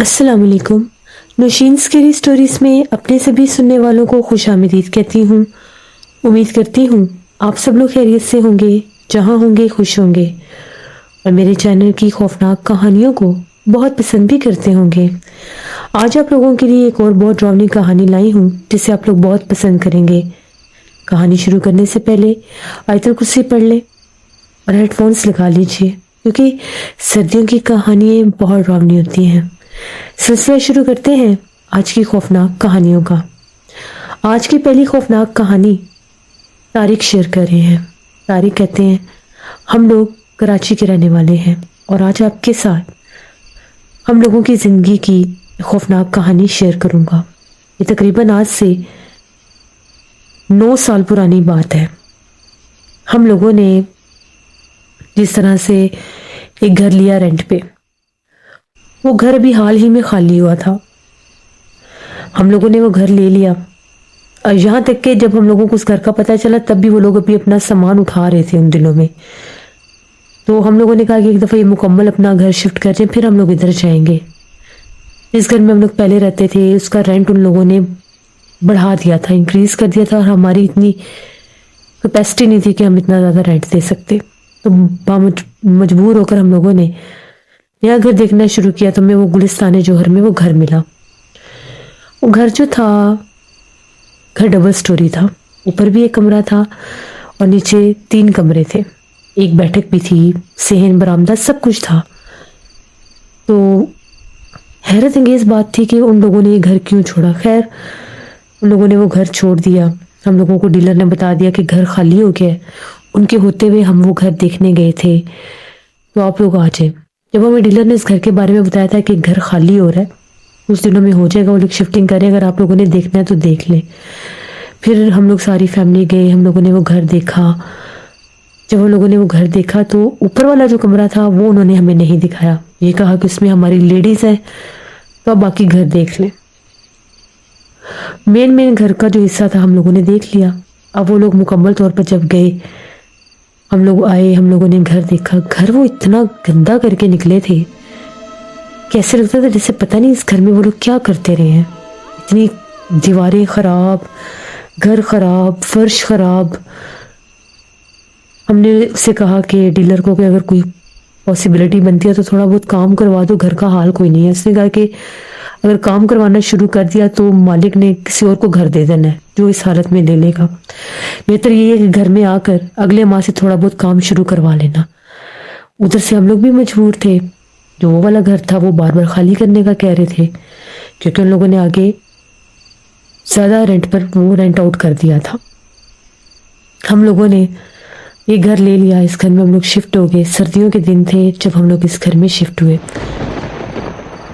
अस्सलाम वालेकुम। Nausheen scary stories में अपने सभी सुनने वालों को खुशामदीद कहती हूँ। उम्मीद करती हूँ आप सब लोग खैरियत से होंगे, जहाँ होंगे खुश होंगे और मेरे चैनल की खौफनाक कहानियों को बहुत पसंद भी करते होंगे। आज आप लोगों के लिए एक और बहुत डरावनी कहानी लाई हूँ जिसे आप लोग बहुत पसंद करेंगे। कहानी शुरू करने से पहले आयतुल कुर्सी पढ़ ले और हेडफोन्स लगा लीजिए क्योंकि सर्दियों की कहानियाँ बहुत डरावनी होती हैं। सिलसिला शुरू करते हैं आज की खौफनाक कहानियों का। आज की पहली खौफनाक कहानी तारिक शेयर कर रहे हैं। तारिक कहते हैं, हम लोग कराची के रहने वाले हैं और आज आपके साथ हम लोगों की ज़िंदगी की खौफनाक कहानी शेयर करूंगा। ये तकरीबन आज से 9 साल पुरानी बात है। हम लोगों ने जिस तरह से एक घर लिया रेंट पे, वो घर अभी हाल ही में खाली हुआ था। हम लोगों ने वो घर ले लिया और यहाँ तक कि जब हम लोगों को उस घर का पता चला तब भी वो लोग अभी अपना सामान उठा रहे थे उन दिनों में। तो हम लोगों ने कहा कि एक दफ़ा ये मुकम्मल अपना घर शिफ्ट कर जाए फिर हम लोग इधर जाएंगे। इस घर में हम लोग पहले रहते थे, उसका रेंट उन लोगों ने बढ़ा दिया था, इंक्रीज़ कर दिया था और हमारी इतनी कैपेसिटी नहीं थी कि हम इतना ज़्यादा रेंट दे सकते। तो मजबूर होकर हम लोगों ने नया घर देखना शुरू किया। तो मैं वो गुलिस्तान जौहर में वो घर मिला। वो घर जो था, घर डबल स्टोरी था। ऊपर भी एक कमरा था और नीचे 3 कमरे थे, एक बैठक भी थी, सेहन बरामदा सब कुछ था। तो हैरत अंगेज बात थी कि उन लोगों ने ये घर क्यों छोड़ा। खैर उन लोगों ने वो घर छोड़ दिया। हम लोगों को डीलर ने बता दिया कि घर खाली हो गया है। उनके होते हुए हम वो घर देखने गए थे, तो आप लोग आ जाए। जब हमें डीलर ने इस घर के बारे में बताया था कि घर खाली हो रहा है, कुछ दिनों में हो जाएगा, वो लोग शिफ्टिंग करें, अगर आप लोगों ने देखना है तो देख लें। फिर हम लोग सारी फैमिली गए, हम लोगों ने वो घर देखा। जब हम लोगों ने वो घर देखा तो ऊपर वाला जो कमरा था वो उन्होंने हमें नहीं दिखाया। ये कहा कि उसमें हमारी लेडीज़ है तो आप बाकी घर देख लें। मेन घर का जो हिस्सा था हम लोगों ने देख लिया। अब वो लोग मुकम्मल तौर पर जब गए, हम लोग आए, हम लोगों ने घर देखा। घर वो इतना गंदा करके निकले थे, कैसे लगता था जैसे पता नहीं इस घर में वो लोग क्या करते रहे हैं। इतनी दीवारें खराब, घर खराब, फर्श खराब। हमने उससे कहा कि डीलर को कि अगर कोई पॉसिबिलिटी बनती है तो थोड़ा बहुत काम करवा दो, घर का हाल कोई नहीं है। उसने कहा कि अगर काम करवाना शुरू कर दिया तो मालिक ने किसी और को घर दे देना है जो इस हालत में ले लेगा। बेहतर ये है कि घर में आकर अगले माह से थोड़ा बहुत काम शुरू करवा लेना। उधर से हम लोग भी मजबूर थे। जो वो वाला घर था वो बार बार खाली करने का कह रहे थे क्योंकि उन लोगों ने आगे ज़्यादा रेंट पर वो रेंट आउट कर दिया था। हम लोगों ने ये घर ले लिया, इस घर में हम लोग शिफ्ट हो गए। सर्दियों के दिन थे जब हम लोग इस घर में शिफ्ट हुए।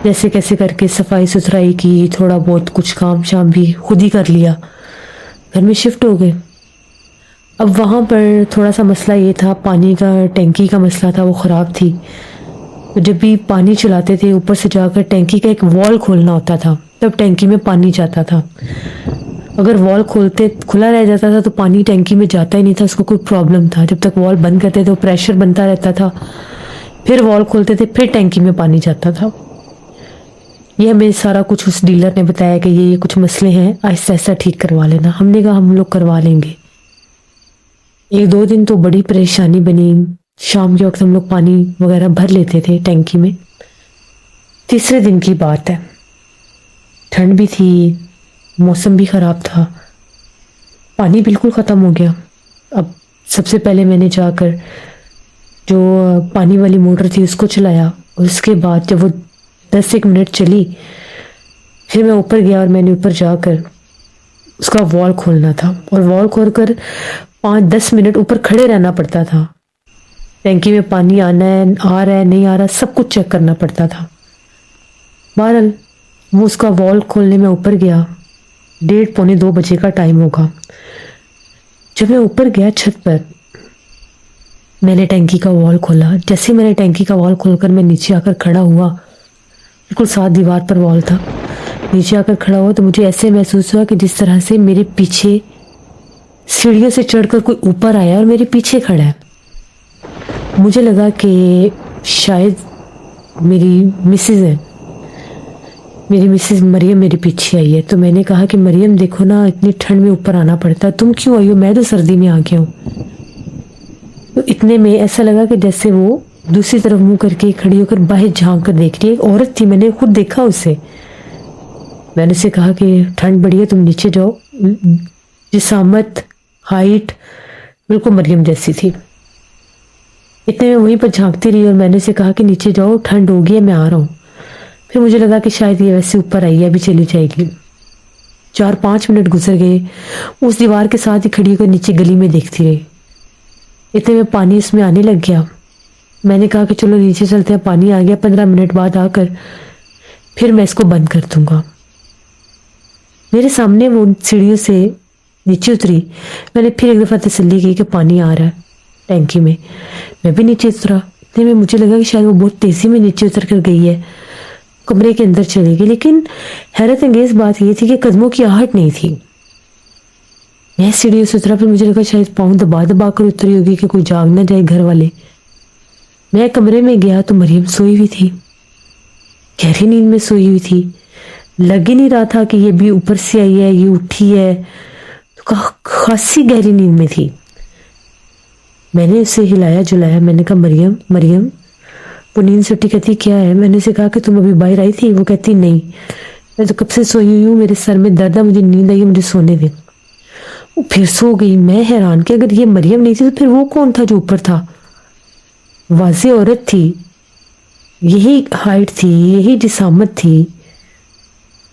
जैसे कैसे करके सफाई सुथराई की, थोड़ा बहुत कुछ काम शाम भी खुद ही कर लिया, घर में शिफ्ट हो गए। अब वहाँ पर थोड़ा सा मसला ये था, पानी का टैंकी का मसला था, वो ख़राब थी। तो जब भी पानी चलाते थे ऊपर से जाकर टैंकी का एक वॉल खोलना होता था, तब टैंकी में पानी जाता था। अगर वॉल खुला रह जाता था तो पानी टैंकी में जाता ही नहीं था, उसको कोई प्रॉब्लम था। जब तक वॉल बंद करते थे वो प्रेशर बनता रहता था, फिर वॉल खोलते थे, फिर टैंकी में पानी जाता था। ये हमें सारा कुछ उस डीलर ने बताया कि ये कुछ मसले हैं, आहिस्ता आहिस्ता ठीक करवा लेना। हमने कहा हम लोग करवा लेंगे। 1-2 दिन तो बड़ी परेशानी बनी। शाम के वक्त हम लोग पानी वगैरह भर लेते थे टैंकी में। तीसरे दिन की बात है, ठंड भी थी, मौसम भी ख़राब था, पानी बिल्कुल ख़त्म हो गया। अब सबसे पहले मैंने जाकर जो पानी वाली मोटर थी उसको चलाया। उसके बाद जब वो 10-1 मिनट चली, फिर मैं ऊपर गया और मैंने ऊपर जाकर उसका वॉल खोलना था और वॉल खोलकर 5-10 मिनट ऊपर खड़े रहना पड़ता था। टैंकी में पानी आना है, आ रहा है, नहीं आ रहा, सब कुछ चेक करना पड़ता था। बहरहाल वो उसका वॉल खोलने में ऊपर गया, 1:30-2 बजे का टाइम होगा। जब मैं ऊपर गया छत पर, मैंने टैंकी का वॉल खोला। जैसे मैंने टैंकी का वॉल खोलकर मैं नीचे आकर खड़ा हुआ, बिल्कुल साथ दीवार पर वॉल था, नीचे आकर खड़ा हुआ तो मुझे ऐसे महसूस हुआ कि जिस तरह से मेरे पीछे सीढ़ियों से चढ़कर कोई ऊपर आया और मेरे पीछे खड़ा है। मुझे लगा कि शायद मेरी मिसेज है। मेरी मिसेज मरियम मेरे पीछे आई है। तो मैंने कहा कि मरियम देखो ना, इतनी ठंड में ऊपर आना पड़ता है, तुम क्यों आई हो? मैं तो सर्दी में आ गया हूँ। तो इतने में ऐसा लगा कि जैसे वो दूसरी तरफ मुंह करके खड़ी होकर बाहर झांक कर देख रही है। एक औरत थी, मैंने खुद देखा उसे। मैंने उसे कहा कि ठंड बड़ी है, तुम नीचे जाओ। जिसामत, हाइट बिल्कुल मरियम जैसी थी। इतने में वहीं पर झांकती रही और मैंने उसे कहा कि नीचे जाओ, ठंड होगी है, मैं आ रहा हूँ। फिर मुझे लगा कि शायद ये वैसे ऊपर आई है, अभी चली जाएगी। 4-5 मिनट गुजर गए, उस दीवार के साथ ही खड़ी होकर नीचे गली में देखती रही। इतने में पानी उसमें आने लग गया। मैंने कहा कि चलो नीचे चलते हैं, पानी आ गया। 15 मिनट बाद आकर फिर मैं इसको बंद कर दूंगा। मेरे सामने वो सीढ़ियों से नीचे उतरी। मैंने फिर एक दफ़ा तसल्ली की कि पानी आ रहा है टैंकी में। मैं भी नीचे उतरा। इतने में मुझे लगा कि शायद वो बहुत तेज़ी में नीचे उतर कर गई है, कमरे के अंदर चली गई। लेकिन हैरत अंगेज बात ये थी कि कदमों की आहट नहीं थी। मैं सीढ़ियों से उतरा, फिर मुझे लगा शायद पाँव दबा दबा कर उतरी होगी कि कोई जाग ना जाए घर वाले। मैं कमरे में गया तो मरियम सोई हुई थी, गहरी नींद में सोई हुई थी। लग ही नहीं रहा था कि ये भी ऊपर से आई है, ये उठी है। तो खासी गहरी नींद में थी। मैंने उसे हिलाया जुलाया। मैंने कहा मरियम मरियम। वो नींद से उठी, कहती क्या है? मैंने उसे कहा कि तुम अभी बाहर आई थी? वो कहती नहीं, मैं तो कब से सोई हुई हूँ, मेरे सर में दर्द है, मुझे नींद आई है, मुझे सोने दे। वो फिर सो गई। मैं हैरान कि अगर ये मरियम नहीं थी तो फिर वो कौन था जो ऊपर था? वाज़ेह औरत थी, यही हाइट थी, यही जिसामत थी,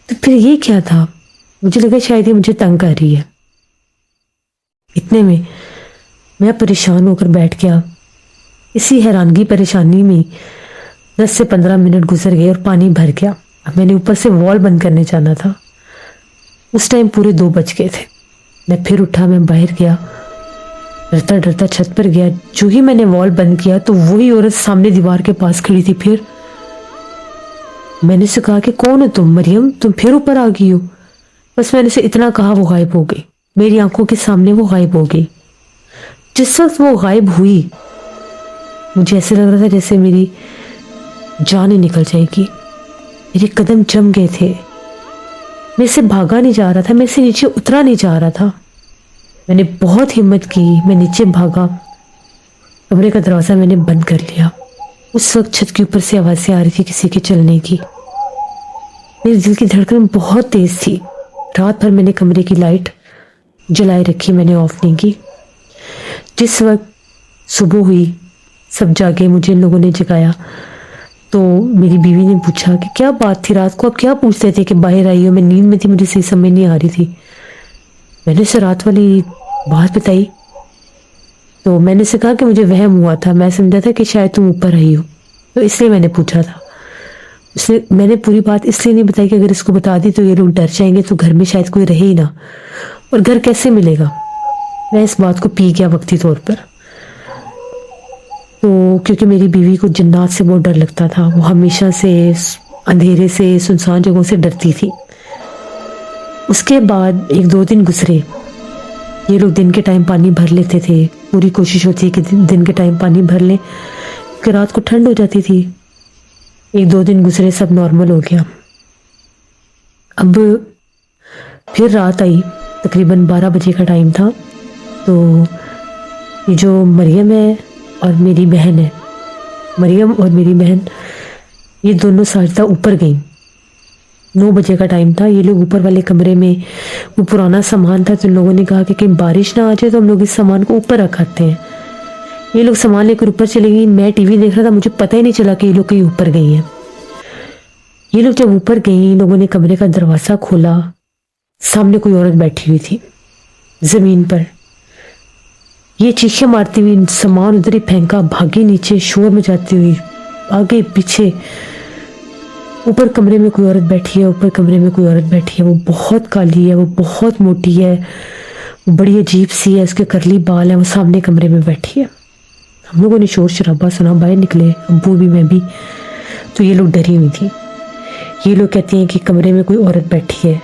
तो फिर ये क्या था? मुझे लगा शायद ये मुझे तंग कर रही है। इतने में मैं परेशान होकर बैठ गया। इसी हैरानगी परेशानी में 10 से 15 मिनट गुजर गए और पानी भर गया। अब मैंने ऊपर से वॉल बंद करने जाना था। उस टाइम पूरे 2 बज गए थे। मैं फिर उठा, मैं बाहर गया, डरता डरता छत पर गया। जो ही मैंने वॉल बंद किया तो वही औरत सामने दीवार के पास खड़ी थी। फिर मैंने उसे कहा कि कौन हो तुम? मरियम, तुम फिर ऊपर आ गई हो? बस मैंने उसे इतना कहा, वो गायब हो गई। मेरी आंखों के सामने वो गायब हो गई। जिस वक्त वो गायब हुई मुझे ऐसे लग रहा था जैसे मेरी जान ही निकल जाएगी। मेरे कदम जम गए थे। मेरे से भागा नहीं जा रहा था, मेरे से नीचे उतरा नहीं जा रहा था। मैंने बहुत हिम्मत की, मैं नीचे भागा। कमरे का दरवाज़ा मैंने बंद कर लिया। उस वक्त छत के ऊपर से आवाज़ें आ रही थी किसी के चलने की। मेरे दिल की धड़कन बहुत तेज़ थी। रात भर मैंने कमरे की लाइट जलाए रखी, मैंने ऑफ नहीं की। जिस वक्त सुबह हुई, सब जागे, मुझे इन लोगों ने जगाया। तो मेरी बीवी ने पूछा कि क्या बात थी रात को, आप क्या पूछते थे कि बाहर आई हो? मैं नींद में थी, मुझे सही समझ नहीं आ रही थी। मैंने उसे रात वाली बात बताई। तो मैंने उसे कहा कि मुझे वहम हुआ था, मैं समझा था कि शायद तुम ऊपर आई हो, तो इसलिए मैंने पूछा था। मैंने पूरी बात इसलिए नहीं बताई कि अगर इसको बता दी तो ये लोग डर जाएंगे, तो घर में शायद कोई रहे ही ना, और घर कैसे मिलेगा। मैं इस बात को पी गया वक्ती तौर पर। तो क्योंकि मेरी बीवी को जिन्नात से बहुत डर लगता था, वो हमेशा से अंधेरे से, सुनसान जगहों से डरती थी। उसके बाद 1-2 दिन गुजरे। ये लोग दिन के टाइम पानी भर लेते थे, पूरी कोशिश होती है कि दिन के टाइम पानी भर लें, क्योंकि रात को ठंड हो जाती थी। 1-2 दिन गुजरे, सब नॉर्मल हो गया। अब फिर रात आई, तकरीबन 12 बजे का टाइम था। तो ये जो मरियम है और मेरी बहन है, मरियम और मेरी बहन, ये दोनों साजिदा ऊपर गई। 9 बजे का टाइम था। ये लोग ऊपर वाले कमरे में, वो पुराना सामान था, तो लोगों ने कहा कि कहीं बारिश ना आ जाए तो हम लोग इस सामान को ऊपर रखाते हैं। ये लोग सामान लेकर ऊपर चले गई। मैं टीवी देख रहा था, मुझे पता ही नहीं चला कि ये लोग कहीं ऊपर गई हैं। ये लोग जब ऊपर गई, लोगों ने कमरे का दरवाज़ा खोला। सामने कोई औरत बैठी हुई थी ज़मीन पर। ये चीखें मारती हुई सामान उधर ही फेंका, भागी नीचे, शोर मचाती हुई, आगे पीछे। ऊपर कमरे में कोई औरत बैठी है, ऊपर कमरे में कोई औरत बैठी है। वो बहुत काली है, वो बहुत मोटी है, वो बड़ी अजीब सी है, उसके करली बाल है। वो सामने कमरे में बैठी है। हम लोगों ने शोर शराबा सुना, बाहर निकले, अब्बू भी, मैं भी। तो ये लोग डरी हुई थी। ये लोग कहती हैं कि कमरे में कोई औरत बैठी है।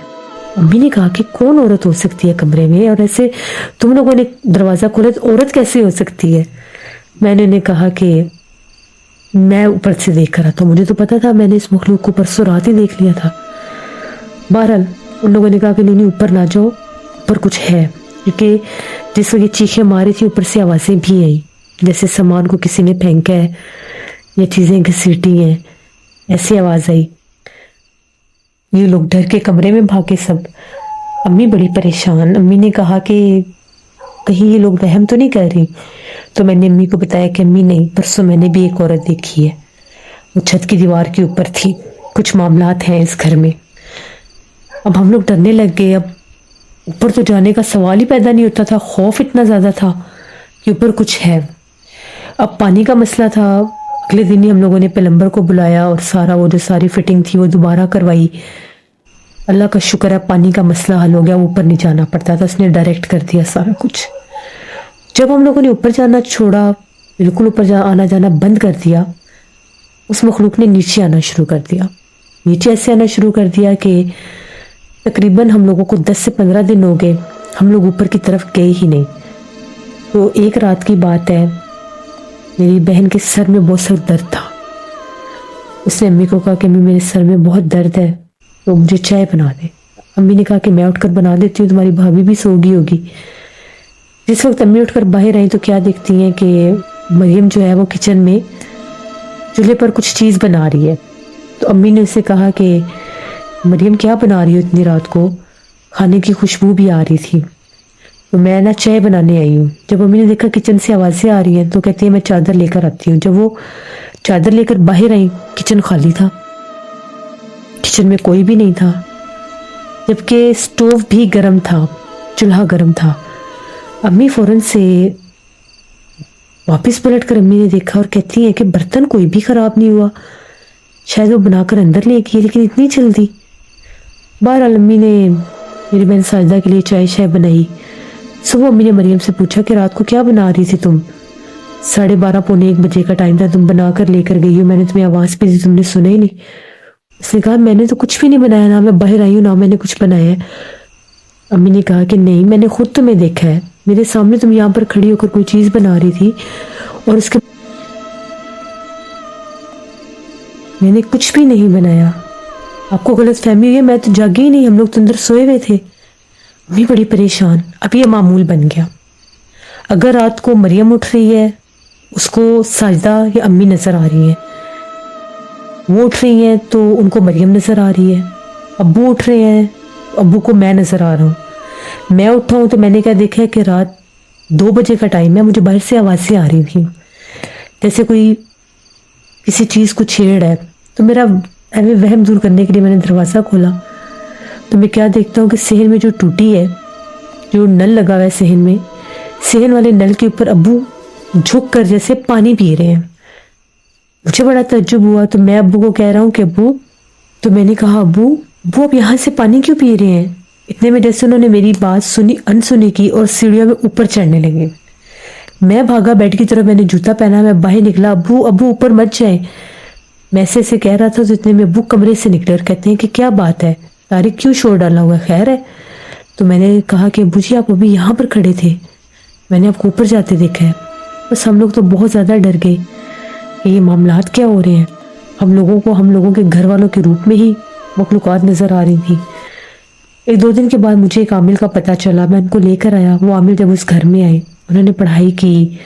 अम्मी ने कहा कि कौन औरत हो सकती है कमरे में, और ऐसे तुम लोगों ने दरवाज़ा खोला तो औरत कैसे हो सकती है। मैंने उन्हें कहा कि मैं ऊपर से देख कर आता हूँ, मुझे तो पता था, मैंने इस मखलूक को परसों रात ही देख लिया था। बहरहाल उन लोगों ने कहा कि नहीं ऊपर ना जाओ, ऊपर कुछ है, क्योंकि जिस वक्त ये चीखें मारी थी ऊपर से आवाज़ें भी आई, जैसे सामान को किसी ने फेंका है या चीज़ें घसीटी हैं, ऐसी आवाज़ आई। ये लोग डर के कमरे में भागे सब। अम्मी बड़ी परेशान। अम्मी ने कहा कि कहीं ये लोग वहम तो नहीं कर रही। तो मैंने अम्मी को बताया कि अम्मी नहीं, परसों मैंने भी एक औरत देखी है, वो छत की दीवार के ऊपर थी, कुछ मामलात हैं इस घर में। अब हम लोग डरने लग गए। अब ऊपर तो जाने का सवाल ही पैदा नहीं होता था, खौफ इतना ज़्यादा था कि ऊपर कुछ है। अब पानी का मसला था। अगले दिन ही हम लोगों ने प्लम्बर को बुलाया और सारा वो जो सारी फिटिंग थी वो दोबारा करवाई। अल्लाह का शुक्र है पानी का मसला हल हो गया, ऊपर नहीं जाना पड़ता था, उसने डायरेक्ट कर दिया सारा कुछ। जब हम लोगों ने ऊपर जाना छोड़ा, बिल्कुल ऊपर आना जाना बंद कर दिया, उस मखलूक ने नीचे आना शुरू कर दिया। नीचे ऐसे आना शुरू कर दिया कि तकरीबन हम लोगों को 10 से 15 दिन हो गए, हम लोग ऊपर की तरफ गए ही नहीं। तो एक रात की बात है, मेरी बहन के सर में बहुत सख्त दर्द था। उसने अम्मी को कहा कि अम्मी मेरे सर में बहुत दर्द है, तो मुझे चाय बना दे। अम्मी ने कहा कि मैं उठकर बना देती हूँ, तुम्हारी भाभी भी सो गई होगी। जिस वक्त अम्मी उठकर बाहर आई तो क्या देखती हैं कि मरियम जो है वो किचन में चूल्हे पर कुछ चीज़ बना रही है। तो अम्मी ने उससे कहा कि मरियम क्या बना रही हो इतनी रात को, खाने की खुशबू भी आ रही थी। तो मैं ना चाय बनाने आई हूँ। जब अम्मी ने देखा किचन से आवाज़ें आ रही हैं तो कहती है मैं चादर लेकर आती हूँ। जब वो चादर लेकर बाहर आई, किचन खाली था, किचन में कोई भी नहीं था, जबकि स्टोव भी गर्म था, चूल्हा गर्म था। अम्मी फौरन से वापस पलट कर अम्मी ने देखा और कहती है कि बर्तन कोई भी ख़राब नहीं हुआ, शायद वो बनाकर अंदर ले गई, लेकिन इतनी जल्दी। बहरहाल अम्मी ने मेरी बहन साजदा के लिए चाय शाय बनाई। सुबह अम्मी ने मरियम से पूछा कि रात को क्या बना रही थी तुम? 12:30 पौने 1 बजे का टाइम था, तुम बना कर लेकर गई हो, मैंने तुम्हें आवाज़ भी दी, तुमने सुना ही नहीं। उसने कहा मैंने तो कुछ भी नहीं बनाया, ना मैं बाहर आई हूँ ना मैंने कुछ बनाया है। अम्मी ने कहा कि नहीं, मैंने खुद तुम्हें देखा है, मेरे सामने तुम यहाँ पर खड़ी होकर कोई चीज़ बना रही थी और उसके मैंने कुछ भी नहीं बनाया। आपको गलत फहमी हुई है, मैं तो जागी ही नहीं, हम लोग तो अंदर सोए हुए थे। अम्मी बड़ी परेशान। अब ये मामूल बन गया, अगर रात को मरियम उठ रही है उसको साजदा या अम्मी नज़र आ रही है, वो उठ रही हैं तो उनको मरियम नज़र आ रही है, अब्बू उठ रहे हैं अब्बू को मैं नज़र आ रहा हूँ। मैं उठा हूँ तो मैंने क्या देखा है कि रात 2 बजे का टाइम है, मुझे बाहर से आवाज़ें आ रही थी जैसे कोई किसी चीज़ को छेड़ है। तो मेरा वहम दूर करने के लिए मैंने दरवाज़ा खोला तो मैं क्या देखता हूँ कि सहन में जो टूटी है, जो नल लगा हुआ है सहन में, सहन वाले नल के ऊपर अब्बू झुक कर जैसे पानी पी रहे हैं। मुझे बड़ा तज्जुब हुआ तो मैं अब्बू को कह रहा हूँ कि अब्बू, तो मैंने कहा अब्बू वो अब यहाँ से पानी क्यों पी रहे हैं? इतने में जैसे उन्होंने मेरी बात सुनी अनसुनी की और सीढ़ियों में ऊपर चढ़ने लगे। मैं भागा बेड की तरफ, मैंने जूता पहना, मैं बाहर निकला, अब्बू अब्बू ऊपर मत जाए। मैं ऐसे कह रहा था तो इतने में अब्बू कमरे से निकले और कहते हैं कि क्या बात है तारिक, क्यों शोर डाला हुआ, खैर है? तो मैंने कहा कि अब्बू जी आप अभी यहाँ पर खड़े थे, मैंने आपको ऊपर जाते देखा है। बस हम लोग तो बहुत ज़्यादा डर गए कि ये मामलात क्या हो रहे हैं। हम लोगों के घर वालों के रूप में ही मखलूक़ात नज़र आ रही थी। 1-2 दिन के बाद मुझे एक आमिल का पता चला, मैं उनको लेकर आया। वो आमिल जब उस घर में आए उन्होंने पढ़ाई की,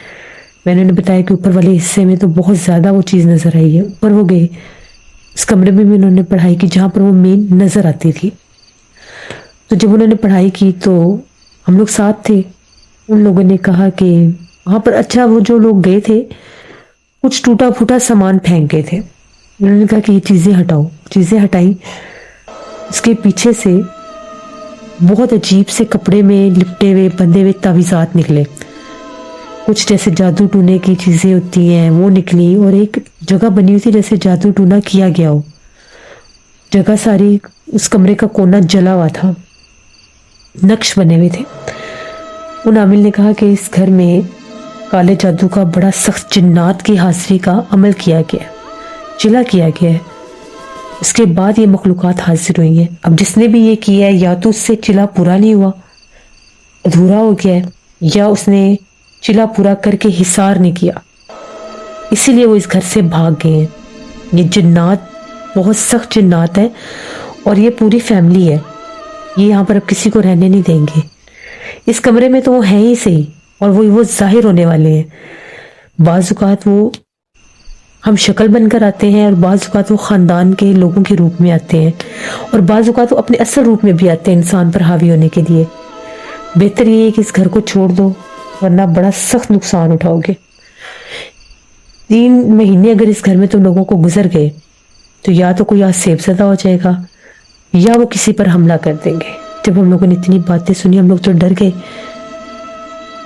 मैंने उन्हें बताया कि ऊपर वाले हिस्से में तो बहुत ज़्यादा वो चीज़ नज़र आई है। ऊपर वो गए, उस कमरे में भी उन्होंने पढ़ाई की जहाँ पर वो मेन नज़र आती थी। तो जब उन्होंने पढ़ाई की तो हम लोग साथ थे। उन लोगों ने कहा कि वहाँ पर अच्छा वो जो लोग गए थे कुछ टूटा फूटा सामान फेंक गए थे। उन्होंने कहा कि ये चीज़ें हटाओ, चीज़ें हटाई। उसके पीछे से बहुत अजीब से कपड़े में लिपटे हुए बंधे हुए तावीज़ात निकले, कुछ जैसे जादू टूने की चीज़ें होती हैं वो निकली, और एक जगह बनी हुई थी जैसे जादू टूना किया गया हो। जगह सारी, उस कमरे का कोना जला हुआ था, नक्श बने हुए थे। उन आमिल ने कहा कि इस घर में काले जादू का बड़ा सख्त जिन्नात की हाजिरी का अमल किया गया, चिला किया गया है। उसके बाद ये मखलूक़ात हाजिर हुई हैं। अब जिसने भी ये किया है या तो उससे चिला पूरा नहीं हुआ, अधूरा हो गया है, या उसने चिला पूरा करके हिसार नहीं किया, इसीलिए वो इस घर से भाग गए हैं। ये जिन्नात बहुत सख्त जिन्नात है اور یہ پوری فیملی ہے، یہ یہاں پر اب کسی کو رہنے نہیں دیں گے۔ اس کمرے میں تو وہ ہیں ہی صحیح، اور وہ ظاہر ہونے والے ہیں۔ بعض اوقات وہ ہم شکل بن کر آتے ہیں، اور بعض اوقات وہ خاندان کے لوگوں کے روپ میں آتے ہیں، اور بعض اوقات وہ اپنے اصل روپ میں بھی آتے ہیں انسان پر حاوی ہونے کے لیے۔ بہتر یہ ہے کہ اس گھر کو چھوڑ دو، ورنہ بڑا سخت نقصان اٹھاؤ گے۔ 3 مہینے اگر اس گھر میں تم لوگوں کو گزر گئے تو یا تو کوئی آسیب زدہ ہو جائے گا، یا وہ کسی پر حملہ کر دیں گے۔ جب ہم لوگوں نے اتنی باتیں سنی ہم لوگ تو ڈر گئے۔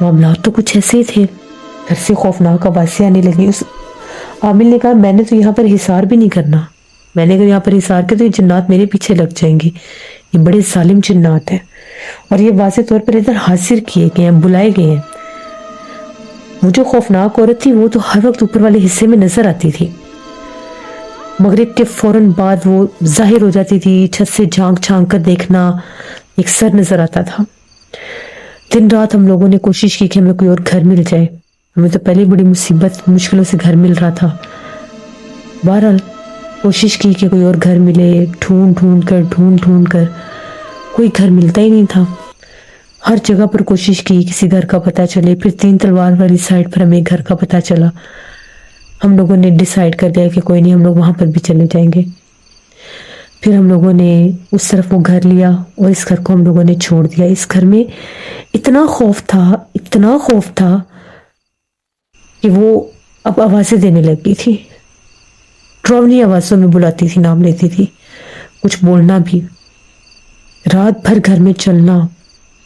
معاملات تو کچھ ایسے ہی تھے، گھر سے خوفناک آوازیں آنے لگی۔ اس عامل نے کہا میں نے تو یہاں پر حصار بھی نہیں کرنا، میں نے اگر یہاں پر حصار کیا تو یہ جنات میرے پیچھے لگ جائیں گے، یہ بڑے ظالم جنات ہیں، اور یہ واضح طور پر ادھر حاضر کیے گئے ہیں، بلائے گئے ہیں۔ وہ جو خوفناک عورت تھی وہ تو ہر وقت اوپر والے حصے میں نظر آتی تھی، مغرب کے فوراً بعد وہ ظاہر ہو جاتی تھی، چھت سے جھانک جھانک کر دیکھنا، ایک سر نظر آتا تھا۔ دن رات ہم لوگوں نے کوشش کی کہ ہمیں کوئی اور گھر مل جائے، ہمیں تو پہلے بڑی مصیبت مشکلوں سے گھر مل رہا تھا۔ بہرحال کوشش کی کہ کوئی اور گھر ملے، ڈھونڈ ڈھونڈ کر کوئی گھر ملتا ہی نہیں تھا۔ ہر جگہ پر کوشش کی کسی گھر کا پتہ چلے، پھر 3 تلوار والی سائڈ پر ہمیں ایک گھر کا پتہ چلا۔ ہم لوگوں نے ڈیسائیڈ کر لیا کہ کوئی نہیں، ہم لوگ وہاں پر بھی چلے جائیں گے۔ پھر ہم لوگوں نے اس طرف وہ گھر لیا اور اس گھر کو ہم لوگوں نے چھوڑ دیا۔ اس گھر میں اتنا خوف تھا کہ وہ اب آوازیں دینے لگ گئی تھی، ڈراؤنی آوازوں میں بلاتی تھی، نام لیتی تھی، کچھ بولنا بھی، رات بھر گھر میں چلنا،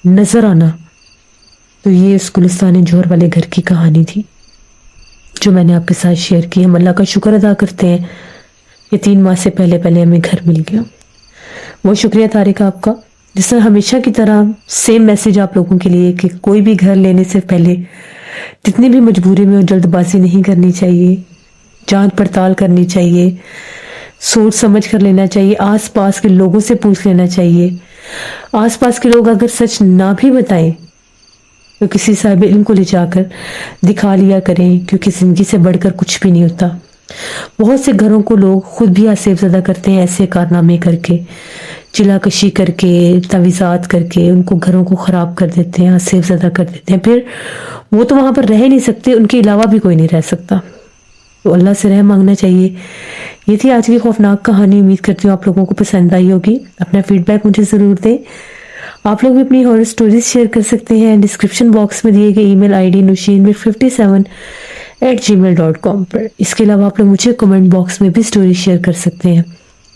نظر آنا۔ تو یہ اس گلستان جوہر والے گھر کی کہانی تھی جو میں نے آپ کے ساتھ شیئر کی۔ ہم اللہ کا شکر ادا کرتے ہیں کہ 3 ماہ سے پہلے ہمیں گھر مل گیا۔ بہت شکریہ طارق آپ کا، جس طرح ہمیشہ کی طرح سیم میسیج آپ لوگوں کے لیے کہ کوئی بھی گھر لینے سے پہلے جتنی بھی مجبوری میں جلد بازی نہیں کرنی چاہیے، جانچ پڑتال کرنی چاہیے، سوچ سمجھ کر لینا چاہیے، آس پاس کے لوگوں سے پوچھ لینا چاہیے۔ آس پاس کے لوگ اگر سچ نہ بھی بتائیں تو کسی صاحب علم کو لے جا کر دکھا لیا کریں، کیونکہ زندگی سے بڑھ کر کچھ بھی نہیں ہوتا۔ بہت سے گھروں کو لوگ خود بھی آسیب زدہ کرتے ہیں، ایسے کارنامے کر کے، چلا کشی کر کے، تعویذات کر کے ان کو گھروں کو خراب کر دیتے ہیں، آسیب زدہ کر دیتے ہیں۔ پھر وہ تو وہاں پر رہ نہیں سکتے، ان کے علاوہ بھی کوئی نہیں رہ سکتا۔ تو اللہ سے رحم مانگنا چاہیے۔ یہ تھی آج کی خوفناک کہانی، امید کرتی ہوں آپ لوگوں کو پسند آئی ہوگی۔ اپنا فیڈ بیک مجھے ضرور دیں۔ آپ لوگ بھی اپنی ہارر سٹوریز شیئر کر سکتے ہیں ڈسکرپشن باکس میں دیے گئے ای میل آئی ڈی nushin57@gmail.com پر۔ اس کے علاوہ آپ لوگ مجھے کمنٹ باکس میں بھی سٹوری شیئر کر سکتے ہیں۔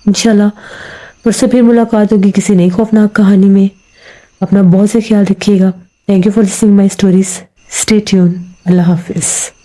انشاءاللہ پرسوں پھر ملاقات ہوگی کسی نئی خوفناک کہانی میں۔ اپنا بہت سے خیال رکھیے گا۔ Thank you for listening my stories. Stay tuned. Allah حافظ۔